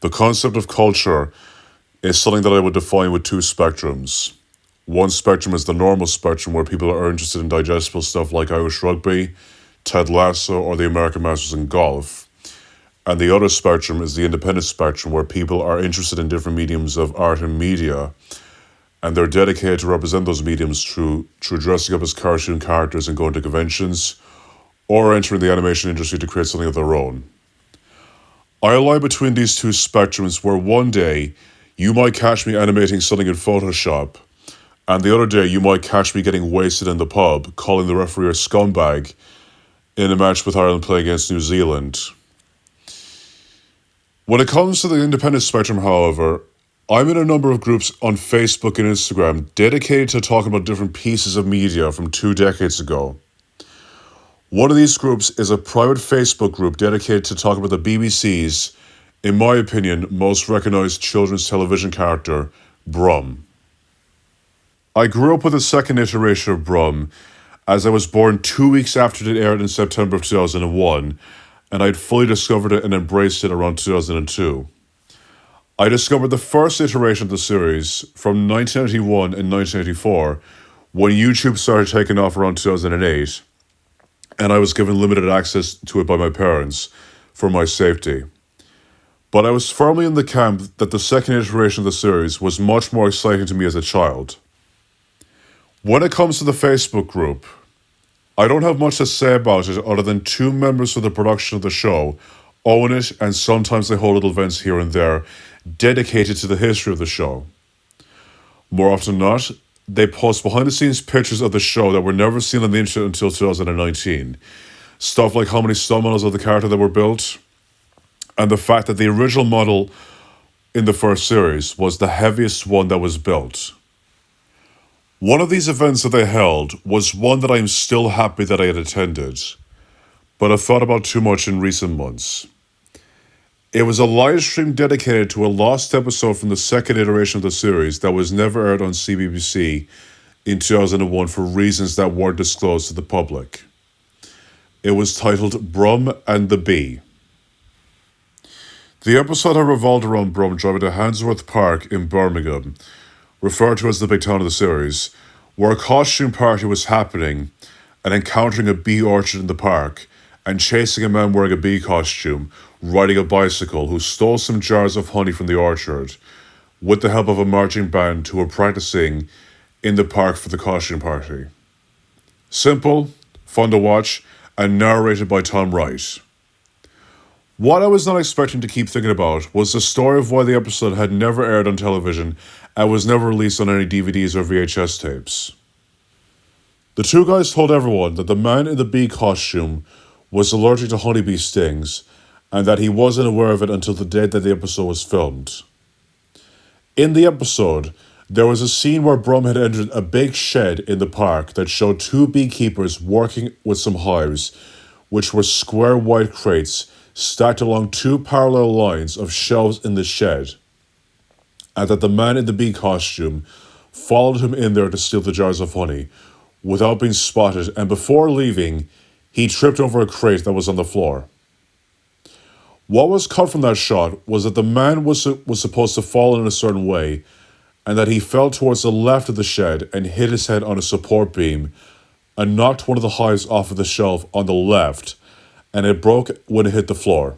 The concept of culture is something that I would define with two spectrums. One spectrum is the normal spectrum where people are interested in digestible stuff like Irish rugby, Ted Lasso, or the American Masters in golf. And the other spectrum is the independent spectrum where people are interested in different mediums of art and media, and they're dedicated to represent those mediums through dressing up as cartoon characters and going to conventions, or entering the animation industry to create something of their own. I lie between these two spectrums where one day you might catch me animating something in Photoshop, and the other day you might catch me getting wasted in the pub, calling the referee a scumbag in a match with Ireland playing against New Zealand. When it comes to the independent spectrum, however, I'm in a number of groups on Facebook and Instagram dedicated to talking about different pieces of media from 2 decades ago. One of these groups is a private Facebook group dedicated to talking about the BBC's, in my opinion, most recognised children's television character, Brum. I grew up with the second iteration of Brum, as I was born 2 weeks after it aired in September of 2001, and I'd fully discovered it and embraced it around 2002. I discovered the first iteration of the series from 1991 and 1984, when YouTube started taking off around 2008, and I was given limited access to it by my parents for my safety. But I was firmly in the camp that the second iteration of the series was much more exciting to me as a child. When it comes to the Facebook group, I don't have much to say about it other than 2 members of the production of the show own it, and sometimes they hold little events here and there dedicated to the history of the show. More often than not, they post behind-the-scenes pictures of the show that were never seen on the internet until 2019. Stuff like how many stunt models of the character that were built, and the fact that the original model in the first series was the heaviest one that was built. One of these events that they held was one that I am still happy that I had attended, but I've thought about too much in recent months. It was a live stream dedicated to a lost episode from the second iteration of the series that was never aired on CBBC in 2001 for reasons that weren't disclosed to the public. It was titled Brum and the Bee. The episode had revolved around Brum driving to Handsworth Park in Birmingham, referred to as the big town of the series, where a costume party was happening, and encountering a bee orchard in the park, and chasing a man wearing a bee costume, riding a bicycle, who stole some jars of honey from the orchard, with the help of a marching band who were practicing in the park for the costume party. Simple, fun to watch, and narrated by Tom Wright. What I was not expecting to keep thinking about was the story of why the episode had never aired on television and was never released on any DVDs or VHS tapes. The 2 guys told everyone that the man in the bee costume was allergic to honeybee stings, and that he wasn't aware of it until the day that the episode was filmed. In the episode, there was a scene where Brum had entered a big shed in the park that showed 2 beekeepers working with some hives, which were square white crates stacked along 2 parallel lines of shelves in the shed, and that the man in the bee costume followed him in there to steal the jars of honey without being spotted, and before leaving, he tripped over a crate that was on the floor. What was cut from that shot was that the man was supposed to fall in a certain way, and that he fell towards the left of the shed and hit his head on a support beam and knocked one of the hives off of the shelf on the left, and it broke when it hit the floor.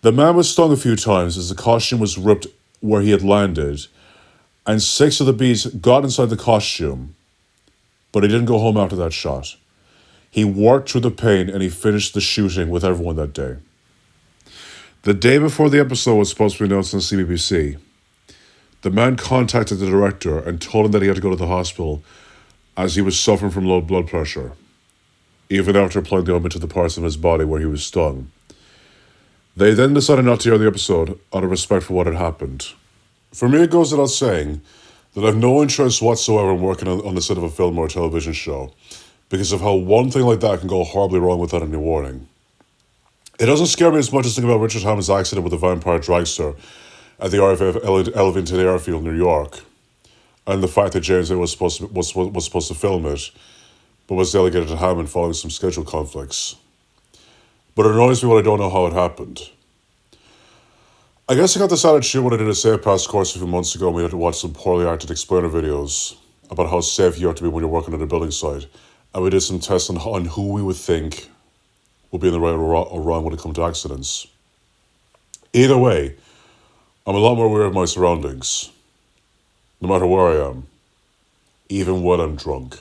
The man was stung a few times as the costume was ripped where he had landed, and 6 of the bees got inside the costume, but he didn't go home after that shot. He worked through the pain and he finished the shooting with everyone that day. The day before the episode was supposed to be announced on CBBC, the man contacted the director and told him that he had to go to the hospital as he was suffering from low blood pressure, even after applying the ointment to the parts of his body where he was stung. They then decided not to air the episode out of respect for what had happened. For me, it goes without saying that I have no interest whatsoever in working on the set of a film or a television show, because of how one thing like that can go horribly wrong without any warning. It doesn't scare me as much as thinking about Richard Hammond's accident with the vampire dragster at the RAF Ellington Airfield, New York, and the fact that James was supposed to film it, but was delegated to Hammond following some schedule conflicts. But it annoys me when I don't know how it happened. I guess I got this attitude when I did a Safe Pass course a few months ago and we had to watch some poorly acted explainer videos about how safe you have to be when you're working at a building site. And we did some tests on who we would think would be in the right or wrong when it comes to accidents. Either way, I'm a lot more aware of my surroundings, no matter where I am, even when I'm drunk.